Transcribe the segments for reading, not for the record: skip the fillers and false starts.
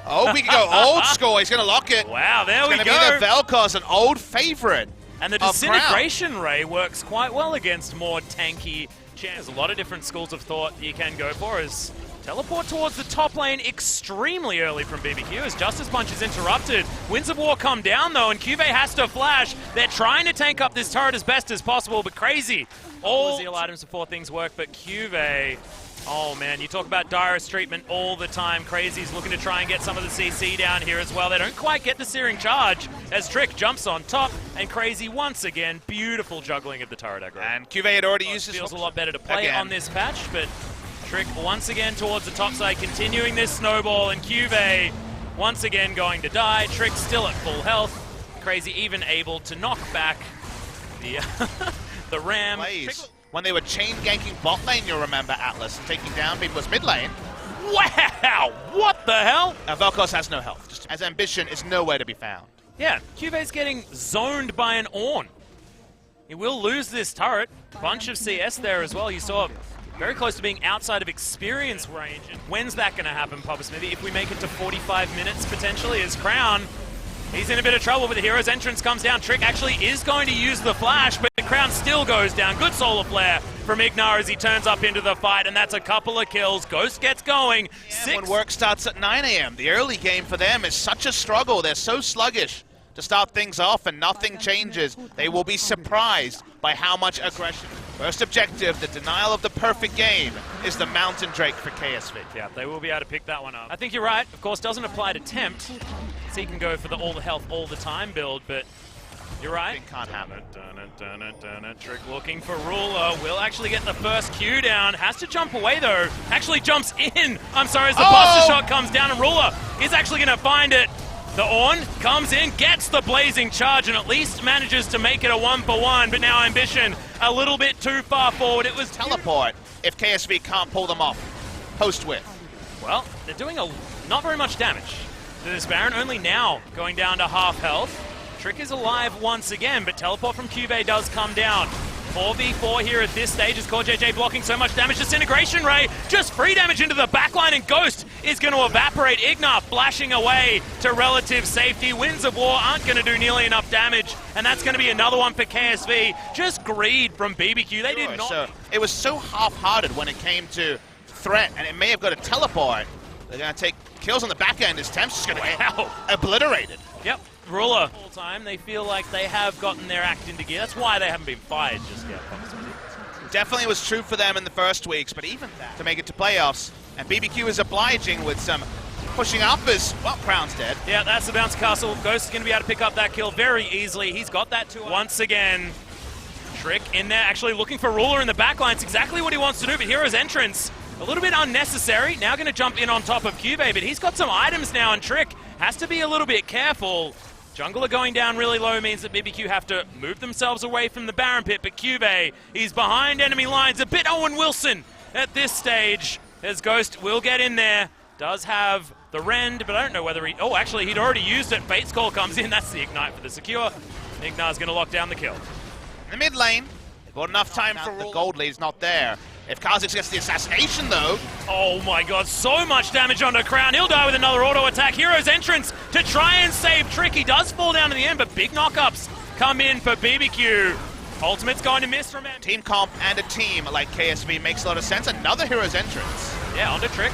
Oh, we can go old school. He's going to lock it. Wow, there we go. It's going to be the Vel'Koz, an old favorite. And the Disintegration Ray works quite well against more tanky champs. A lot of different schools of thought you can go for as teleport towards the top lane extremely early from BBQ as Justice Punch is interrupted. Winds of War come down though, and QV has to flash. They're trying to tank up this turret as best as possible, but crazy. All zeal items before things work, but QV, oh man, you talk about Dyrus treatment all the time. Crazy's looking to try and get some of the CC down here as well. They don't quite get the Searing Charge as Trick jumps on top, and Crazy once again, beautiful juggling of the turret aggro. And QV had already used his... Feels a lot better to play on this patch, but Trick once again towards the top side, continuing this snowball, and QV once again going to die. Trick still at full health. Crazy even able to knock back the, the Ram. When they were chain ganking bot lane, you'll remember Atlas taking down people's mid lane. Wow! What the hell? Vel'Koz has no health, just as Ambition is nowhere to be found. Yeah, QV's getting zoned by an Ornn. He will lose this turret. Bunch of CS there as well. You saw very close to being outside of experience range. And when's that going to happen, Papa Smithy? If we make it to 45 minutes potentially as Crown, he's in a bit of trouble, but the hero's entrance comes down. Trick actually is going to use the flash, but the Crown still goes down. Good solar flare from Ignar as he turns up into the fight, and that's a couple of kills. Ghost gets going. When work starts at 9 AM, the early game for them is such a struggle. They're so sluggish to start things off, and nothing changes. They will be surprised by how much aggression. First objective, the denial of the perfect game, is the Mountain Drake for KSV. Yeah, they will be able to pick that one up. I think you're right. Of course, doesn't apply to Tempt, so he can go for the all the health, all the time build, but you're right. Can't happen. Trick looking for Ruler. Will actually get the first Q down. Has to jump away though. Actually jumps in. I'm sorry, as the Buster Shot comes down, and Ruler is actually going to find it. The Ornn comes in, gets the blazing charge, and at least manages to make it a 1-for-1, but now Ambition a little bit too far forward. It was teleport if KSV can't pull them off. Post-whip. Well, they're doing not very much damage to this Baron, only now going down to half health. Trick is alive once again, but teleport from QV does come down. 4v4 here at this stage as KazaLoLLCShighlights blocking so much damage. Disintegration Ray, just free damage into the backline, and Ghost is going to evaporate. Ignar flashing away to relative safety. Winds of War aren't going to do nearly enough damage, and that's going to be another one for KSV. Just greed from BBQ. They did not... So it was so half-hearted when it came to threat, and it may have got a teleport. They're going to take kills on the back end as Temp's just going to get obliterated. Yep. Ruler. All time, they feel like they have gotten their act into gear. That's why they haven't been fired just yet. Definitely was true for them in the first weeks, but even that to make it to playoffs. And BBQ is obliging with some pushing up as, well, Crown's dead. Yeah, that's the bounce castle. Ghost is going to be able to pick up that kill very easily. He's got that too. Once again, Trick in there actually looking for Ruler in the backline. It's exactly what he wants to do, but Hero's entrance, a little bit unnecessary. Now going to jump in on top of QV, but he's got some items now, and Trick has to be a little bit careful. Jungler going down really low means that BBQ have to move themselves away from the Baron pit, but QV, he's behind enemy lines, a bit Owen Wilson at this stage, as Ghost will get in there, does have the Rend, but I don't know whether he... Oh, actually, he'd already used it. Fate's Call comes in, that's the Ignite for the secure. Ignar's going to lock down the kill. In the mid lane, they've got enough time for the gold lead's not there. If KazaLoLLCShighlights gets the assassination, though... Oh my god, so much damage onto Crown. He'll die with another auto attack. Hero's entrance to try and save Trick. He does fall down in the end, but big knockups come in for BBQ. Ultimate's going to miss from him. Team comp and a team like KSV makes a lot of sense. Another Hero's entrance. Yeah, onto Trick.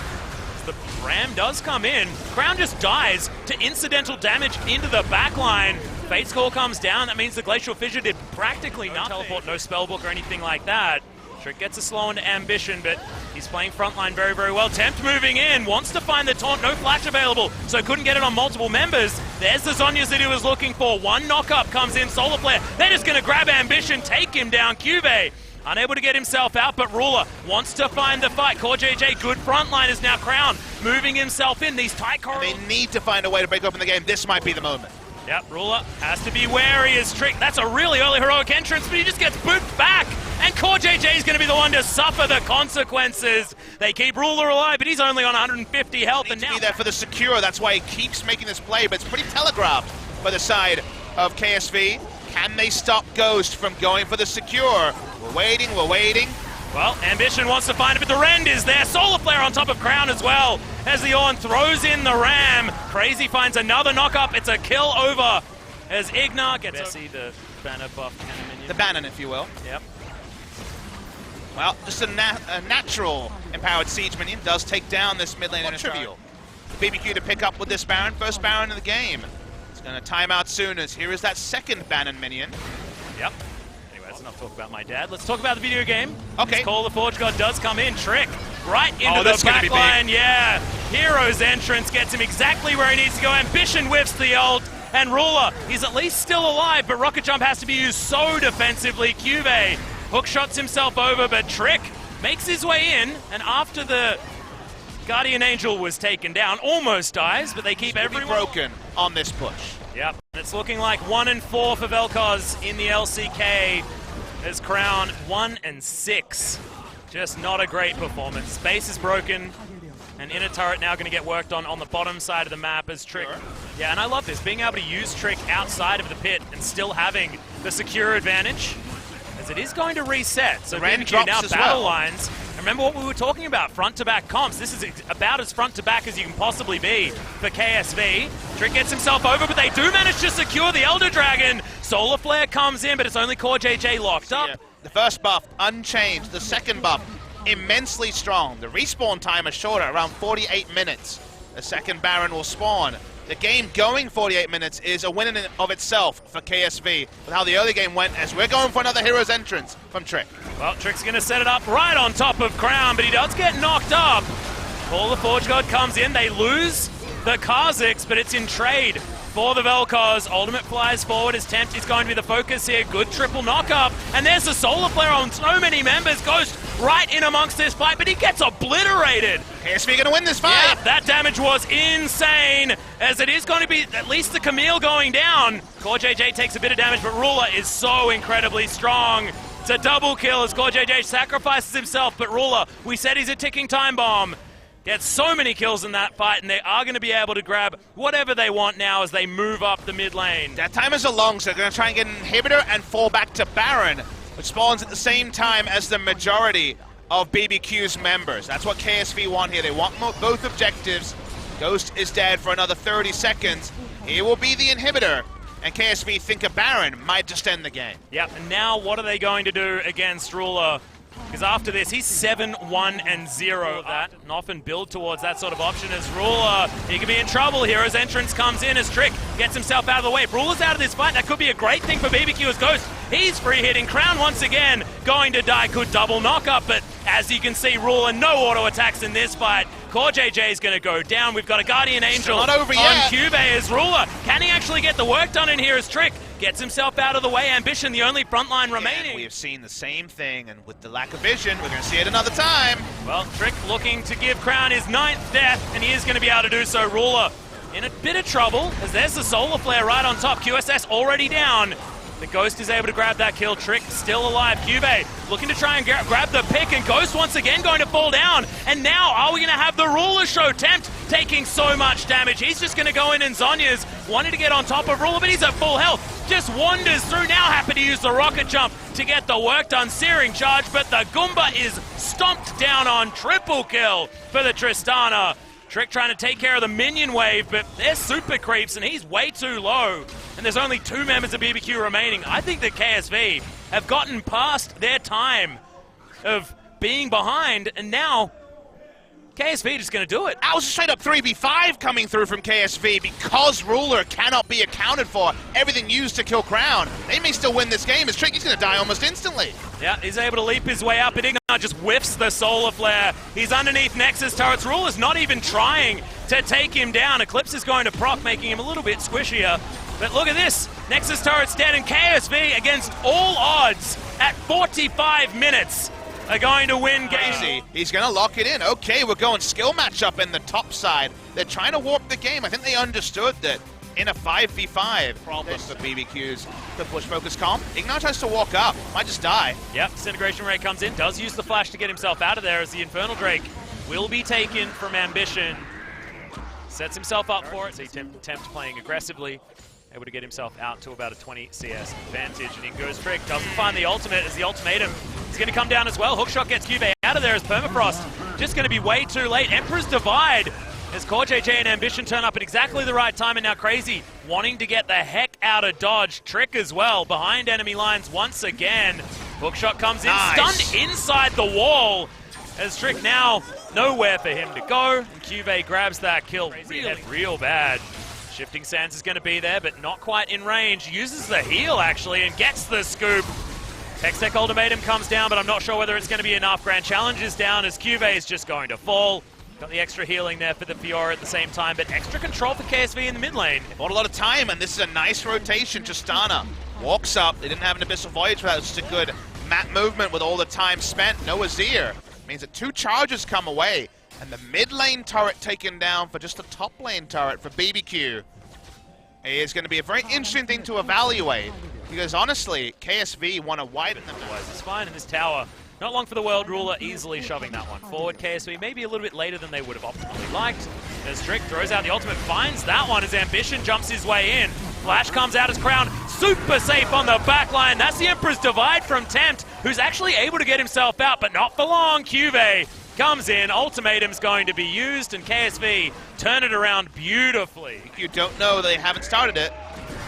The Ram does come in. Crown just dies to incidental damage into the backline. Fate's Call comes down. That means the Glacial Fissure did practically nothing. No teleport, no spellbook or anything like that. Trick gets a slow into Ambition, but he's playing frontline very, very well. Tempt moving in, wants to find the taunt, no flash available, so couldn't get it on multiple members. There's the Zhonya's that he was looking for. One knockup comes in, Solar Flare. They're just going to grab Ambition, take him down. QV unable to get himself out, but Ruler wants to find the fight. KazaLoLLCShighlights, good frontline is now Crown, moving himself in these tight corridors. They need to find a way to break open the game. This might be the moment. Yep, Ruler has to be wary as Trick. That's a really early heroic entrance, but he just gets booped back. And KazaLoLLCShighlights is going to be the one to suffer the consequences. They keep Ruler alive, but he's only on 150 health. And now be there for the secure. That's why he keeps making this play, but it's pretty telegraphed by the side of KSV. Can they stop Ghost from going for the secure? We're waiting, we're waiting. Well, Ambition wants to find it, but the Rend is there. Solar Flare on top of Crown as well. as the Ornn throws in the ram. Crazy finds another knock-up. It's a kill over as Ignar gets Bessie, the banner buff minion. The Bannon, if you will. Yep. Well, just a natural empowered siege minion does take down this mid lane. Trivial. The BBQ to pick up with this Baron, first Baron of the game. It's going to time out soon as here is that second Bannon minion. Yep. Anyway, that's enough talk about my dad. Let's talk about the video game. Okay. Call the Forge God does come in. Trick right into the back line. Yeah. Hero's entrance gets him exactly where he needs to go. Ambition whiffs the ult. And Ruler, he's at least still alive, but Rocket Jump has to be used so defensively. QV hook shots himself over, but Trick makes his way in, and after the Guardian Angel was taken down, almost dies, but they keep everyone broken on this push. Yep, it's looking like 1-4 for Vel'Koz in the LCK as Crown 1-6. Just not a great performance. Space is broken. And inner turret now going to get worked on the bottom side of the map as Trick. Sure. Yeah, and I love this, being able to use Trick outside of the pit and still having the secure advantage, as it is going to reset. So BBQ now battle lines. Remember what we were talking about, front-to-back comps. This is about as front-to-back as you can possibly be for KSV. Trick gets himself over, but they do manage to secure the Elder Dragon. Solar Flare comes in, but it's only CoreJJ locked up. Yeah. The first buff, unchanged. The second buff, immensely strong. The respawn time is shorter, around 48 minutes. The second Baron will spawn. The game going 48 minutes is a win in and of itself for KSV with how the early game went, as we're going for another hero's entrance from Trick. Well, Trick's going to set it up right on top of Crown, but he does get knocked up. Call the Forge God comes in. They lose the Kha'Zix, but it's in trade for the Vel'Koz. Ultimate flies forward. His Tempt is going to be the focus here. Good triple knock-up. And there's the Solar Flare on so many members. Ghost right in amongst this fight, but he gets obliterated. KSV going to win this fight. Yeah, that damage was insane, as it is going to be at least the Camille going down. CoreJJ takes a bit of damage, but Ruler is so incredibly strong. It's a double kill as CoreJJ sacrifices himself, but Ruler, we said he's a ticking time bomb. Gets so many kills in that fight, and they are going to be able to grab whatever they want now as they move up the mid lane. That time is along, so they're going to try and get an inhibitor and fall back to Baron, which spawns at the same time as the majority of BBQ's members. That's what KSV want here. They want both objectives. Ghost is dead for another 30 seconds. Here will be the inhibitor, and KSV think a Baron might just end the game. Yep, and now what are they going to do against Ruler? Because after this, he's 7-1-0 that, and often build towards that sort of option as Ruler. He could be in trouble here as entrance comes in as Trick gets himself out of the way. If Ruler's out of this fight, that could be a great thing for BBQ as Ghost. He's free hitting. Crown once again going to die. Could double knock up, but as you can see, Ruler, no auto attacks in this fight. CoreJJ is going to go down. We've got a Guardian Angel on QB as Ruler. Can he actually get the work done in here as Trick gets himself out of the way? Ambition, the only frontline remaining. And we have seen the same thing, and with the lack of vision, we're going to see it another time. Well, Trick looking to give Crown his 9th death, and he is going to be able to do so. Ruler in a bit of trouble, as there's the Solar Flare right on top. QSS already down. The Ghost is able to grab that kill. Trick still alive. QB looking to try and grab the pick, and Ghost once again going to fall down. And now, are we going to have the Ruler show? Tempt taking so much damage. He's just going to go in, and Zonya's wanting to get on top of Ruler, but he's at full health. Just wanders through, now happy to use the rocket jump to get the work done. Searing charge, but the Goomba is stomped down on. Triple kill for the Tristana. Trick trying to take care of the minion wave, but they're super creeps, and he's way too low. And there's only 2 members of BBQ remaining. I think that KSV have gotten past their time of being behind, and now KSV just going to do it. That was a straight up 3v5 coming through from KSV because Ruler cannot be accounted for. Everything used to kill Crown. They may still win this game as Trick is going to die almost instantly. Yeah, he's able to leap his way up, and Ignar just whiffs the Solar Flare. He's underneath Nexus turrets. Ruler's not even trying to take him down. Eclipse is going to proc, making him a little bit squishier. But look at this. Nexus turret's dead, and KSV, against all odds, at 45 minutes, are going to win game. He's going to lock it in. Okay, we're going skill matchup in the top side. They're trying to warp the game. I think they understood that in a 5v5 problem for BBQ's the push focus comp. Ignar tries to walk up, might just die. Yep, Disintegration Ray comes in, does use the flash to get himself out of there as the Infernal Drake will be taken from Ambition. Sets himself up for it, so he Tempt playing aggressively. Able to get himself out to about a 20 CS advantage, and in goes Trick. Doesn't find the ultimate as the ultimatum is going to come down as well. Hookshot gets QB out of there as Permafrost just going to be way too late. Emperor's Divide As Core JJ and Ambition turn up at exactly the right time, and now Crazy wanting to get the heck out of dodge. Trick as well, behind enemy lines once again. Hookshot comes in, Nice. stunned inside the wall. As Trick now nowhere for him to go. And QV grabs that kill real bad. Shifting Sands is going to be there, but not quite in range. Uses the heal, actually, and gets the scoop. Hextech Ultimatum comes down, but I'm not sure whether it's going to be enough. Grand Challenge is down as QV is just going to fall. Got the extra healing there for the Fiora at the same time, but extra control for KSV in the mid lane. Bought a lot of time, and this is a nice rotation. Tristana walks up. They didn't have an Abyssal Voyage for that. It was just a good map movement with all the time spent. No Azir. Means that 2 charges come away, and the mid lane turret taken down for just a top lane turret for BBQ. It is going to be a very interesting thing to evaluate, because honestly, KSV want to widen them. It's fine in this tower. Not long for the World Ruler, easily shoving that one forward. KSV maybe a little bit later than they would have optimally liked. As Trick throws out the ultimate, finds that one as Ambition jumps his way in. Flash comes out as Crown, super safe on the backline. That's the Emperor's Divide from Tempt, who's actually able to get himself out, but not for long. QV comes in, ultimatum's going to be used, and KSV turn it around beautifully. You don't know, they haven't started it.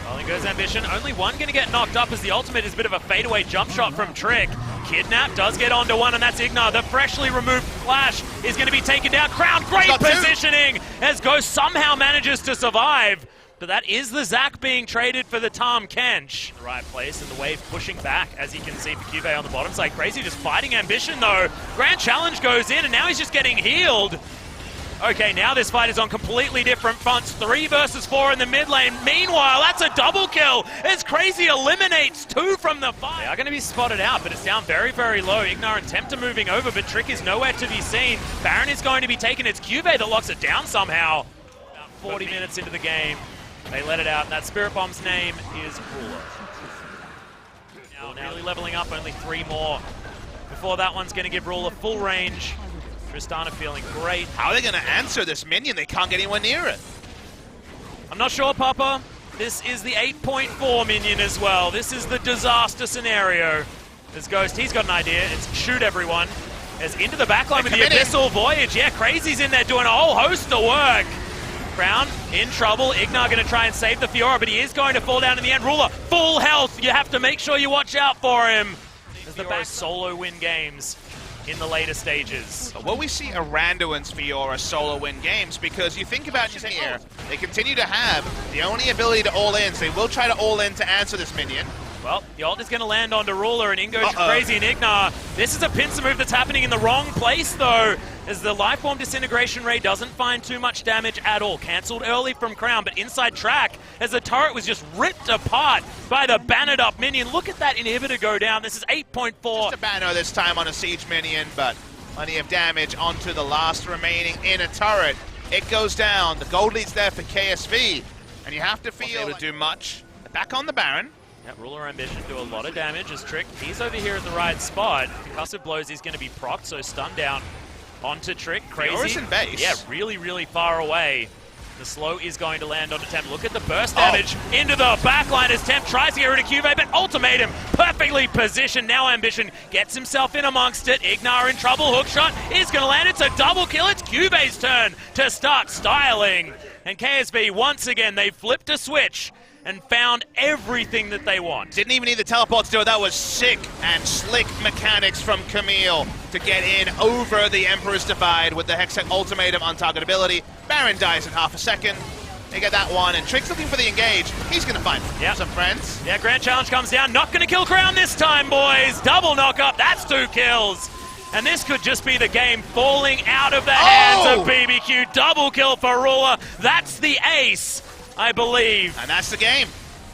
Well, in goes Ambition. Only one going to get knocked up as the ultimate is a bit of a fadeaway jump shot from Trick. Kidnap does get onto one, and that's Ignar. The freshly removed Flash is going to be taken down. Crown, great positioning as Ghost somehow manages to survive. But that is the Zac being traded for the Tom Kench. Right place, and the wave pushing back, as you can see for QV on the bottom side. Crazy just fighting Ambition, though. Grand Challenge goes in, and now he's just getting healed. Okay, now this fight is on completely different fronts. 3 versus 4 in the mid lane. Meanwhile, that's a double kill as Crazy eliminates 2 from the fight. They are going to be spotted out, but it's down very, very low. Ignar and Tempt are moving over, but Trick is nowhere to be seen. Baron is going to be taken. It's QV that locks it down somehow. About 40 minutes into the game, they let it out, and that Spirit Bomb's name is Ruler. Now nearly leveling up, only 3 more. Before that one's going to give Ruler full range. Tristana feeling great. How are they going to answer this minion? They can't get anywhere near it. I'm not sure, Papa. This is the 8.4 minion as well. This is the disaster scenario. As Ghost, he's got an idea. It's shoot everyone. As into the backline with the Abyssal Voyage. Yeah, Crazy's in there doing a whole host of work. Crown in trouble. Ignar going to try and save the Fiora, but he is going to fall down in the end. Ruler, full health. You have to make sure you watch out for him. As the back solo win games in the later stages. Will we see a Randuin's Fiora solo win games? Because you think about it here, they continue to have the only ability to all-in, so they will try to all-in to answer this minion. Well, the ult is going to land onto Ruler, and in goes Crazy and Ignar. This is a pincer move that's happening in the wrong place, though, as the Lifeform Disintegration Ray doesn't find too much damage at all. Cancelled early from Crown, but inside track, as the turret was just ripped apart by the bannered up minion. Look at that inhibitor go down. This is 8.4. Just a banner this time on a siege minion, but plenty of damage onto the last remaining inner turret. It goes down. The gold lead's there for KSV, and you have to feel able to do much. Back on the Baron. Yeah, Ruler Ambition do a lot of damage as Trick. He's over here at the right spot. Concussive blows, he's going to be procced, so stun down onto Trick. Crazy. In base. Yeah, really, really far away. The slow is going to land onto Tempt. Look at the burst damage into the backline as Tempt tries to get rid of QV, but ultimatum perfectly positioned. Now Ambition gets himself in amongst it. Ignar in trouble. Hookshot is going to land. It's a double kill. It's QV's turn to start styling. And KSV, once again, they flipped a switch and found everything that they want. Didn't even need the teleport to do it. That was sick and slick mechanics from Camille to get in over the Emperor's Divide with the Hextech Ultimatum on target ability. Baron dies in half a second. They get that one, and Trick's looking for the engage. He's going to find some friends. Yeah, Grand Challenge comes down. Not going to kill Crown this time, boys. Double knock up. That's 2 kills. And this could just be the game falling out of the hands of BBQ. Double kill for Ruler. That's the ace, I believe. And that's the game.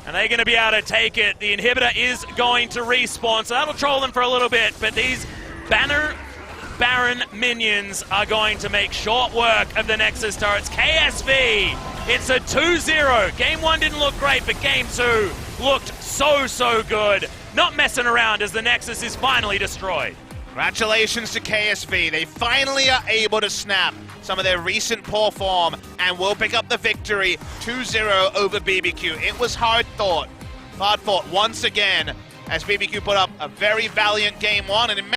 And they're going to be able to take it. The inhibitor is going to respawn, so that'll troll them for a little bit. But these Baron minions are going to make short work of the Nexus turrets. KSV, it's a 2-0. Game 1 didn't look great, but Game 2 looked so good. Not messing around as the Nexus is finally destroyed. Congratulations to KSV. They finally are able to snap some of their recent poor form and will pick up the victory 2-0 over BBQ. It was hard fought once again as BBQ put up a very valiant Game 1. And